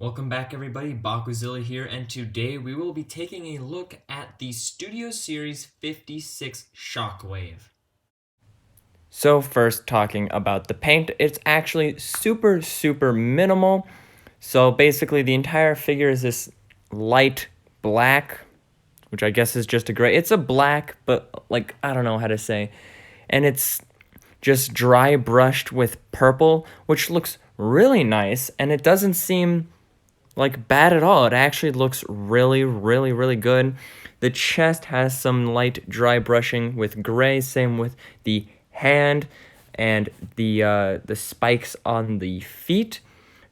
Welcome back everybody, Bakuzilla here, and today we will be taking a look at the Studio Series 56 Shockwave. So first talking about the paint, it's actually super minimal. So basically the entire figure is this light black, which I guess is just a gray. It's a black, but like, I don't know how to say. And it's just dry brushed with purple, which looks really nice, and it doesn't seem like bad at all. It actually looks really good. The chest has some light dry brushing with gray, same with the hand and the spikes on the feet.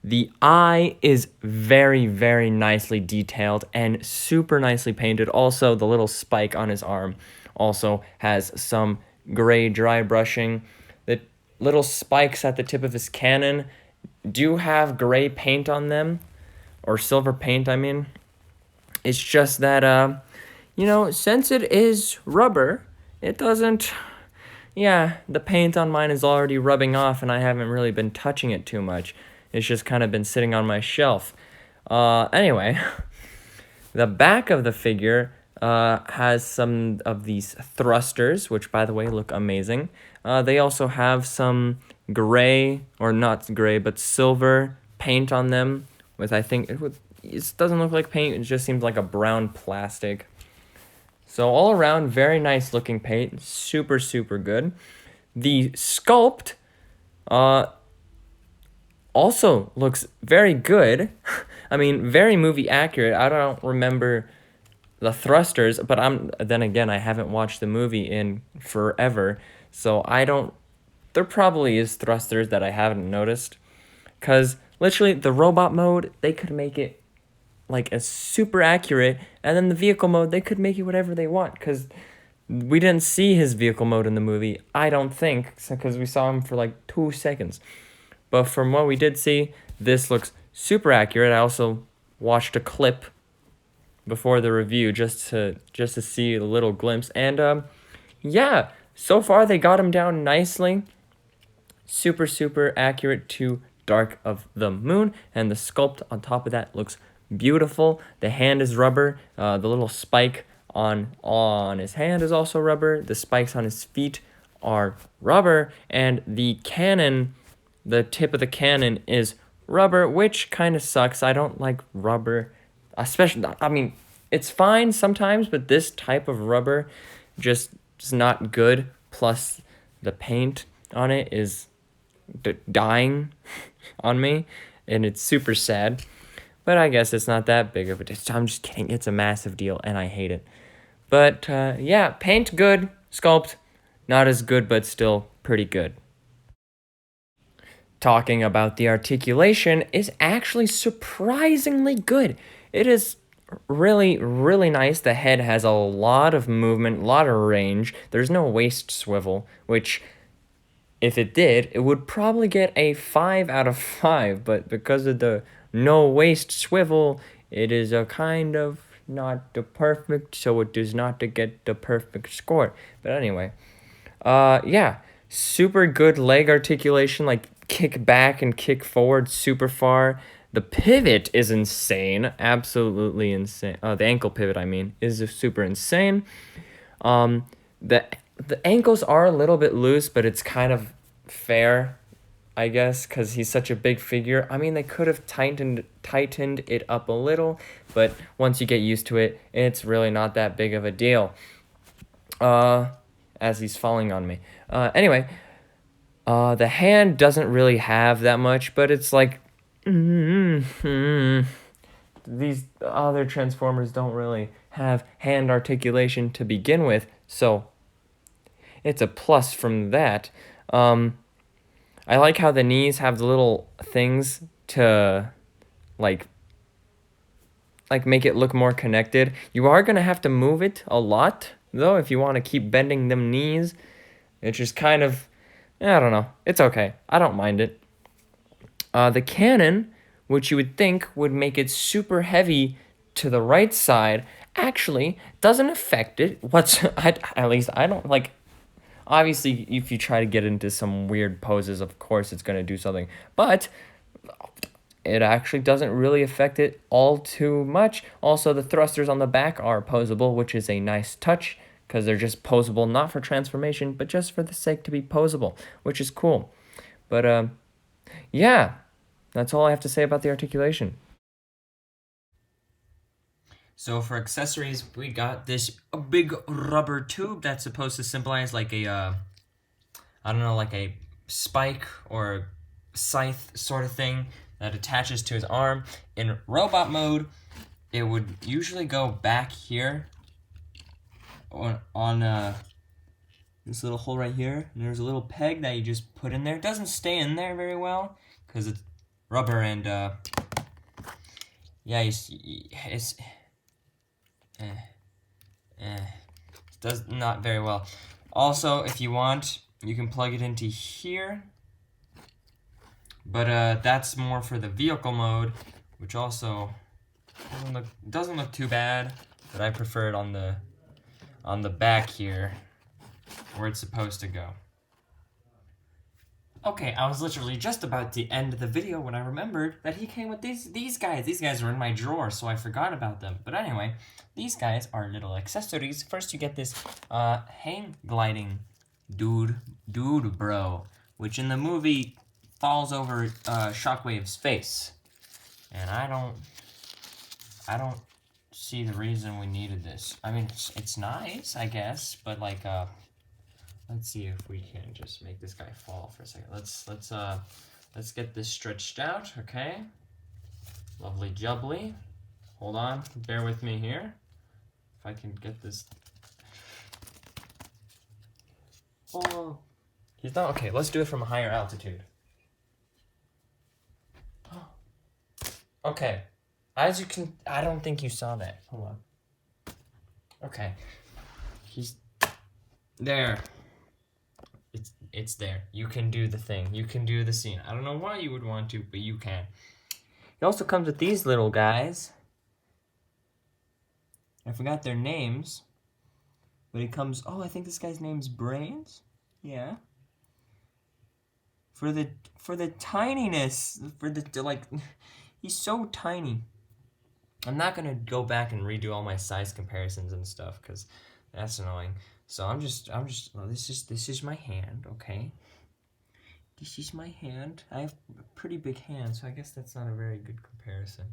The eye is very nicely detailed and super nicely painted. Also, the little spike on his arm also has some gray dry brushing. The little spikes at the tip of his cannon do have gray paint on them, or silver paint, I mean. It's just that, since it is rubber, it doesn't, the paint on mine is already rubbing off, and I haven't really been touching it too much. It's just kind of been sitting on my shelf. Anyway, the back of the figure has some of these thrusters, which, by the way, look amazing. They also have some gray, or not gray, but silver paint on them, with, I think, it doesn't look like paint, it just seems like a brown plastic. So all around, very nice looking paint, super good. The sculpt also looks very good. I mean, very movie accurate. I don't remember the thrusters, but then again, I haven't watched the movie in forever, so there probably is thrusters that I haven't noticed, because literally, the robot mode, they could make it like a super accurate, and then the vehicle mode, they could make it whatever they want, because we didn't see his vehicle mode in the movie, I don't think, because we saw him for like 2 seconds. But from what we did see, this looks super accurate. I also watched a clip before the review just to see a little glimpse, and so far they got him down nicely. Super accurate to Dark of the Moon, and the sculpt on top of that looks beautiful. The hand is rubber. The little spike on his hand is also rubber. The spikes on his feet are rubber, and the cannon, the tip of the cannon is rubber, which kind of sucks. I don't like rubber, especially, I mean, it's fine sometimes, but this type of rubber just is not good. Plus, the paint on it is dying on me, and it's super sad, but I guess it's not that big of a deal. I'm just kidding, it's a massive deal, and I hate it. But paint good, sculpt not as good, but still pretty good. Talking about the articulation, is actually surprisingly good. It is really nice. The head has a lot of movement, a lot of range. There's no waist swivel, which, if it did, it would probably get a 5 out of 5, but because of the no waist swivel, it is a kind of not the perfect, so it does not get the perfect score. But anyway, super good leg articulation, like kick back and kick forward super far. The pivot is insane, absolutely insane. The ankle pivot, I mean, is super insane. The ankles are a little bit loose, but it's kind of fair, I guess, because he's such a big figure. I mean, they could have tightened it up a little, but once you get used to it, it's really not that big of a deal. As he's falling on me. Anyway, the hand doesn't really have that much, but it's like, these other Transformers don't really have hand articulation to begin with, so it's a plus from that. I like how the knees have the little things to like make it look more connected. You are gonna have to move it a lot though if you want to keep bending them knees. It's just kind of, I don't know. It's okay. I don't mind it. The cannon, which you would think would make it super heavy to the right side, actually doesn't affect it. At least I don't like. Obviously, if you try to get into some weird poses, of course it's going to do something. But it actually doesn't really affect it all too much. Also, the thrusters on the back are posable, which is a nice touch, because they're just posable not for transformation, but just for the sake to be posable, which is cool. But yeah, that's all I have to say about the articulation. So for accessories, we got this big rubber tube that's supposed to symbolize like a, I don't know, like a spike or scythe sort of thing that attaches to his arm. In robot mode, it would usually go back here on this little hole right here, and there's a little peg that you just put in there. It doesn't stay in there very well because it's rubber, and yeah, it's does not very well. Also, if you want, you can plug it into here, but that's more for the vehicle mode, which also doesn't look too bad, but I prefer it on the back here, where it's supposed to go. Okay, I was literally just about to end the video when I remembered that he came with these guys. These guys were in my drawer, so I forgot about them. But anyway, these guys are little accessories. First, you get this hang gliding dude bro, which in the movie falls over Shockwave's face. And I don't see the reason we needed this. I mean, it's nice, I guess, but like let's see if we can just make this guy fall for a second. Let's get this stretched out, okay? Lovely jubbly. Hold on, bear with me here. If I can get this. Oh, he's not okay. Let's do it from a higher altitude. Okay, as you can, I don't think you saw that. Hold on. Okay, he's there. It's there. You can do the thing. You can do the scene. I don't know why you would want to, but you can. It also comes with these little guys. I forgot their names. But it comes... Oh, I think this guy's name's Brains? Yeah. For the tininess. For the, like... He's so tiny. I'm not going to go back and redo all my size comparisons and stuff, because that's annoying. So I'm just, well, this is my hand, okay? This is my hand. I have a pretty big hand, so I guess that's not a very good comparison.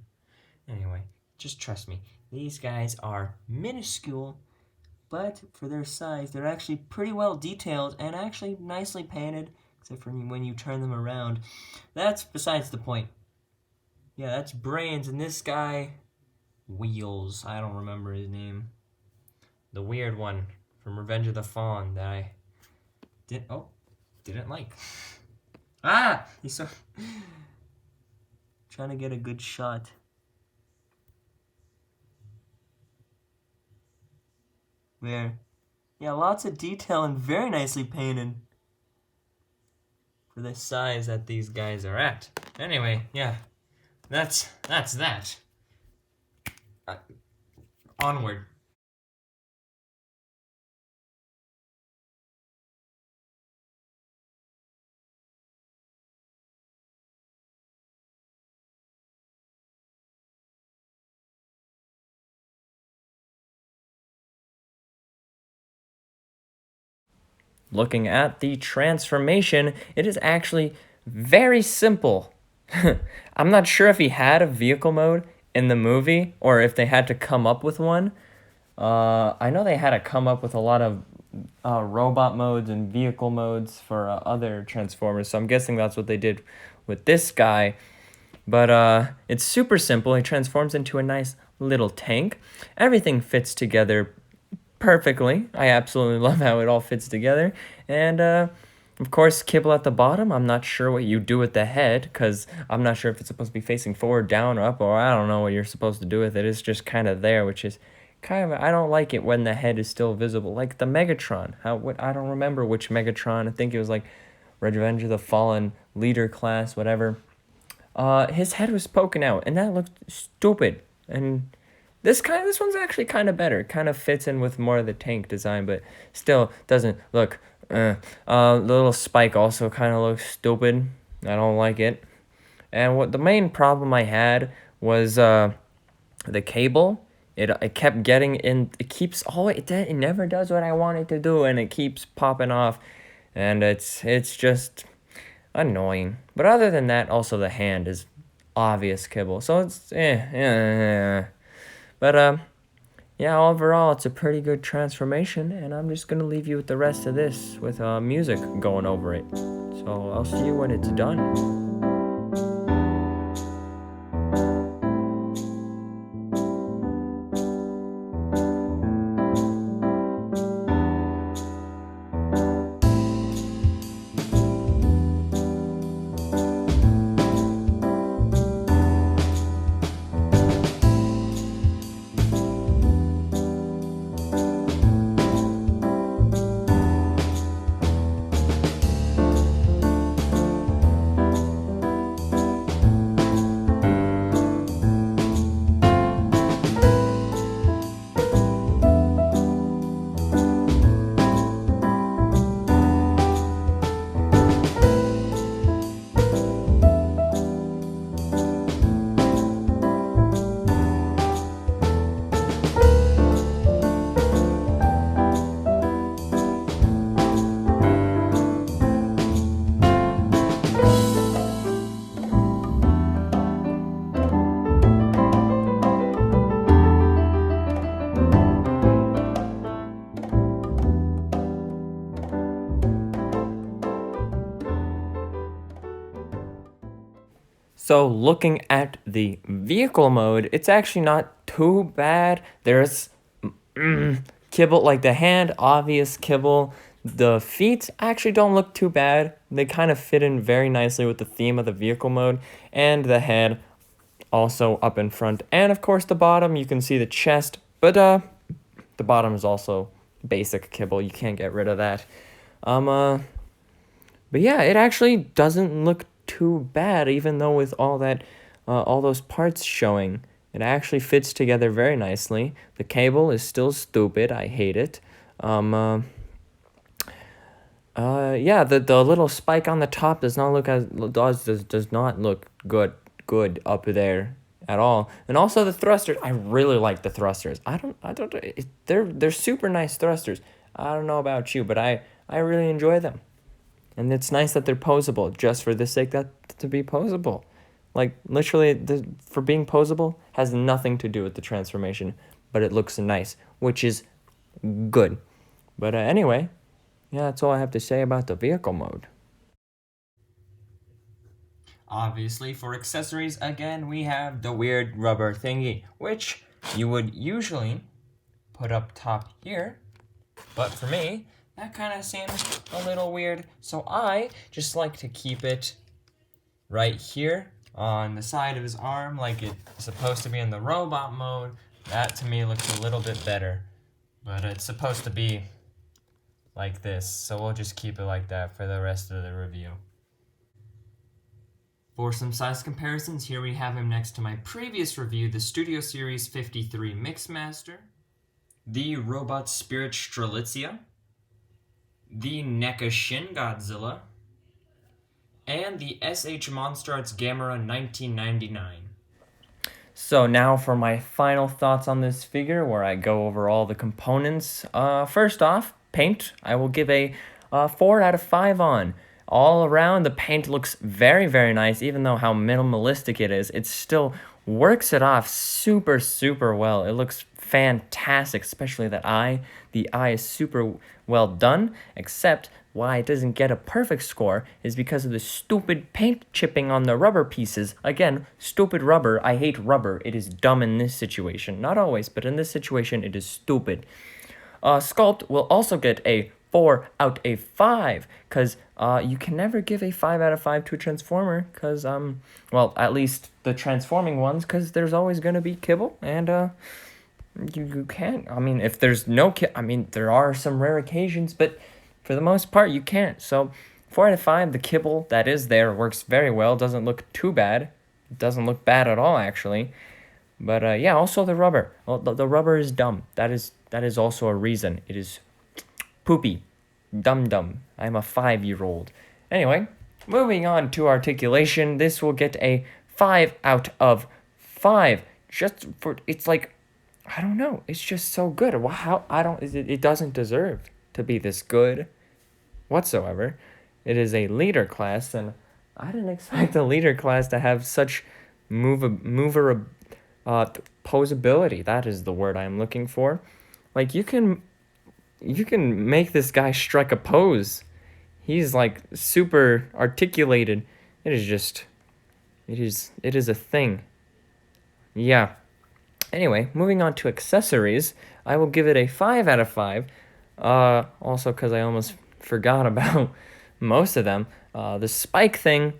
Anyway, just trust me. These guys are minuscule, but for their size, they're actually pretty well detailed and actually nicely painted, except for when you turn them around. That's besides the point. Yeah, that's Brains, and this guy, Wheels. I don't remember his name. The weird one from Revenge of the Fallen that I didn't like. Ah! He's so... trying to get a good shot. There. Yeah, lots of detail and very nicely painted for the size that these guys are at. Anyway, yeah. That's that. Onward. Looking at the transformation, it is actually very simple. I'm not sure if he had a vehicle mode in the movie or if they had to come up with one. I know they had to come up with a lot of robot modes and vehicle modes for other Transformers, so I'm guessing that's what they did with this guy. But it's super simple. He transforms into a nice little tank. Everything fits together perfectly. I absolutely love how it all fits together. And of course, kibble at the bottom. I'm not sure what you do with the head, because I'm not sure if it's supposed to be facing forward, down, or up, or I don't know what you're supposed to do with it. It's just kind of there, which is kind of... I don't like it when the head is still visible. Like the Megatron. I don't remember which Megatron. I think it was like Revenge of the Fallen, Leader Class, whatever. His head was poking out, and that looked stupid. And this one's actually kind of better. Kind of fits in with more of the tank design, but still doesn't look... The little spike also kind of looks stupid. I don't like it. And what the main problem I had was the cable. It kept getting in. It keeps it never does what I want it to do, and it keeps popping off, and it's just annoying. But other than that, also the hand is obvious kibble. So it's But yeah, overall it's a pretty good transformation, and I'm just gonna leave you with the rest of this with music going over it. So I'll see you when it's done. So looking at the vehicle mode, it's actually not too bad. There's kibble, like the hand, obvious kibble. The feet actually don't look too bad. They kind of fit in very nicely with the theme of the vehicle mode. And the head also up in front. And of course the bottom, you can see the chest. But the bottom is also basic kibble. You can't get rid of that. But yeah, it actually doesn't look too bad, even though with all that, all those parts showing. It actually fits together very nicely. The cable is still stupid. I hate it. Yeah, the little spike on the top does not look does not look good up there at all. And also the thrusters, I really like the thrusters. They're super nice thrusters. I don't know about you, but I really enjoy them. And it's nice that they're posable, just for the sake that to be posable. Like, literally, for being posable has nothing to do with the transformation, but it looks nice, which is good. But anyway, yeah, that's all I have to say about the vehicle mode. Obviously, for accessories, again, we have the weird rubber thingy, which you would usually put up top here, but for me, that kind of seems a little weird, so I just like to keep it right here on the side of his arm like it's supposed to be in the robot mode. That to me looks a little bit better, but it's supposed to be like this, so we'll just keep it like that for the rest of the review. For some size comparisons, here we have him next to my previous review, the Studio Series 53 Mixmaster, the Robot Spirit Strelitzia, the NECA Shin Godzilla, and the SH Monster Arts Gamera 1999. So now for my final thoughts on this figure, where I go over all the components. First off, paint, I will give a 4 out of 5 on. All around, the paint looks very, very nice, even though how minimalistic it is. It still works it off super, super well. It looks fantastic, especially that eye. The eye is super well done, except why it doesn't get a perfect score is because of the stupid paint chipping on the rubber pieces. Again, stupid rubber. I hate rubber. It is dumb in this situation. Not always, but in this situation, it is stupid. Sculpt will also get a 4 out of 5, because you can never give a 5 out of 5 to a Transformer, because, well, at least the transforming ones, because there's always going to be kibble, and you can't. I mean, if there's no I mean, there are some rare occasions, but for the most part, you can't. So 4 out of 5, the kibble that is there works very well. Doesn't look too bad. It doesn't look bad at all, actually. But yeah, also the rubber. Well, the rubber is dumb. That is also a reason. It is poopy. Dumb. I'm a 5-year-old. Anyway, moving on to articulation. This will get a 5 out of 5. Just for, it's like, I don't know. It's just so good. How, it doesn't deserve to be this good whatsoever. It is a leader class, and I didn't expect a leader class to have such posability. That is the word I'm looking for. Like, you can make this guy strike a pose. He's like super articulated. It is a thing. Yeah. Anyway, moving on to accessories, I will give it a 5 out of 5. Also because I almost forgot about most of them. The spike thing,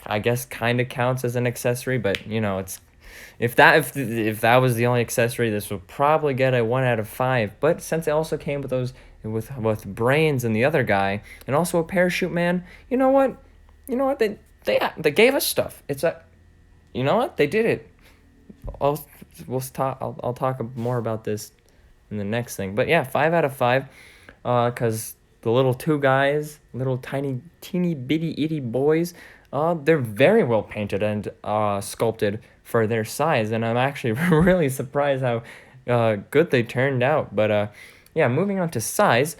I guess, kind of counts as an accessory, but you know, it's if that was the only accessory, this would probably get a 1 out of 5. But since it also came with those with brains and the other guy, and also a parachute man, you know what? They gave us stuff. You know what? They did it. I'll talk more about this in the next thing. But yeah, 5 out of 5. Because the little two guys, little teeny bitty itty boys, they're very well painted and sculpted for their size, and I'm actually really surprised how good they turned out. But yeah, moving on to size,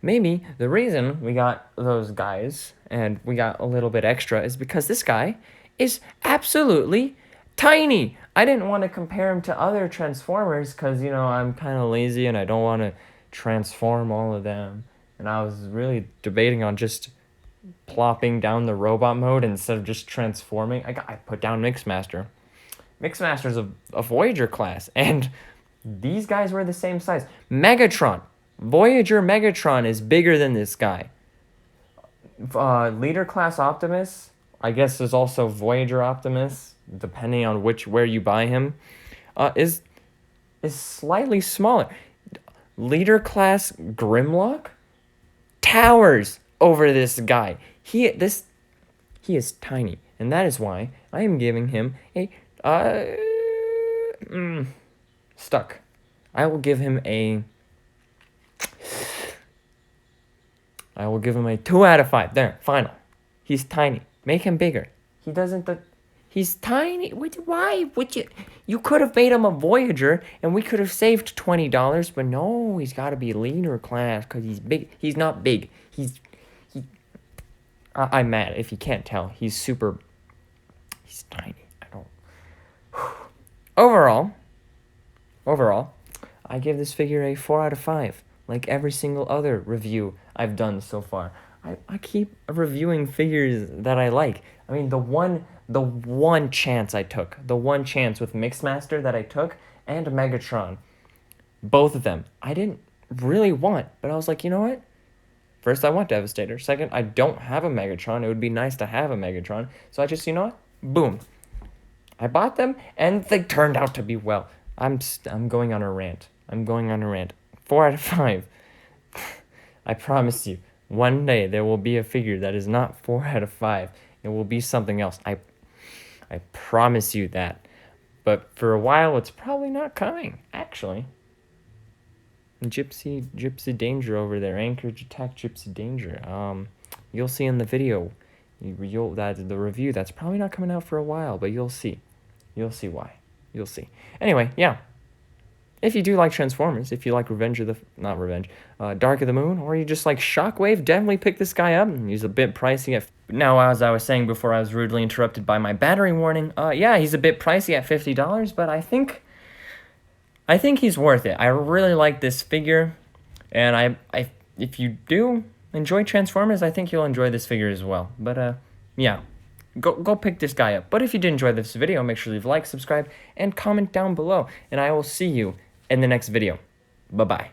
maybe the reason we got those guys and we got a little bit extra is because this guy is absolutely tiny. I didn't want to compare him to other Transformers because, you know, I'm kind of lazy and I don't want to transform all of them. And I was really debating on just plopping down the robot mode instead of just transforming. I put down Mixmaster. Mixmaster's a Voyager class, and these guys were the same size. Megatron. Voyager Megatron is bigger than this guy. Leader class Optimus, I guess there's also Voyager Optimus, depending on where you buy him, is slightly smaller. Leader class Grimlock towers over this guy. He is tiny, and that is why I am giving him a stuck. I will give him a 2 out of 5. There, final. He's tiny. Make him bigger. He's tiny. Why would you? You could have made him a Voyager, and we could have saved $20. But no, he's got to be leader class because he's big. He's not big. I'm mad if you can't tell. He's tiny. I don't. Overall, I give this figure a 4 out of 5. Like every single other review I've done so far. I keep reviewing figures that I like. I mean, the one chance I took, the one chance with Mixmaster that I took, and Megatron, both of them, I didn't really want, but I was like, you know what? First, I want Devastator. Second, I don't have a Megatron. It would be nice to have a Megatron. So I just, you know what? Boom. I bought them, and they turned out to be well. I'm going on a rant. 4 out of 5. I promise you, one day there will be a figure that is not 4 out of 5. It will be something else. I promise you that. But for a while, it's probably not coming, actually. Gypsy Danger over there. Anchorage Attack Gypsy Danger. You'll see in the video. The review, that's probably not coming out for a while, but you'll see. You'll see why. You'll see. Anyway, yeah. If you do like Transformers, if you like Dark of the Moon, or you just like Shockwave, definitely pick this guy up. He's a bit pricey. Now, as I was saying before I was rudely interrupted by my battery warning, yeah, he's a bit pricey at $50, but I think he's worth it. I really like this figure, and if you do enjoy Transformers, I think you'll enjoy this figure as well. But yeah, go pick this guy up. But if you did enjoy this video, make sure to leave a like, subscribe, and comment down below, and I will see you in the next video. Bye-bye.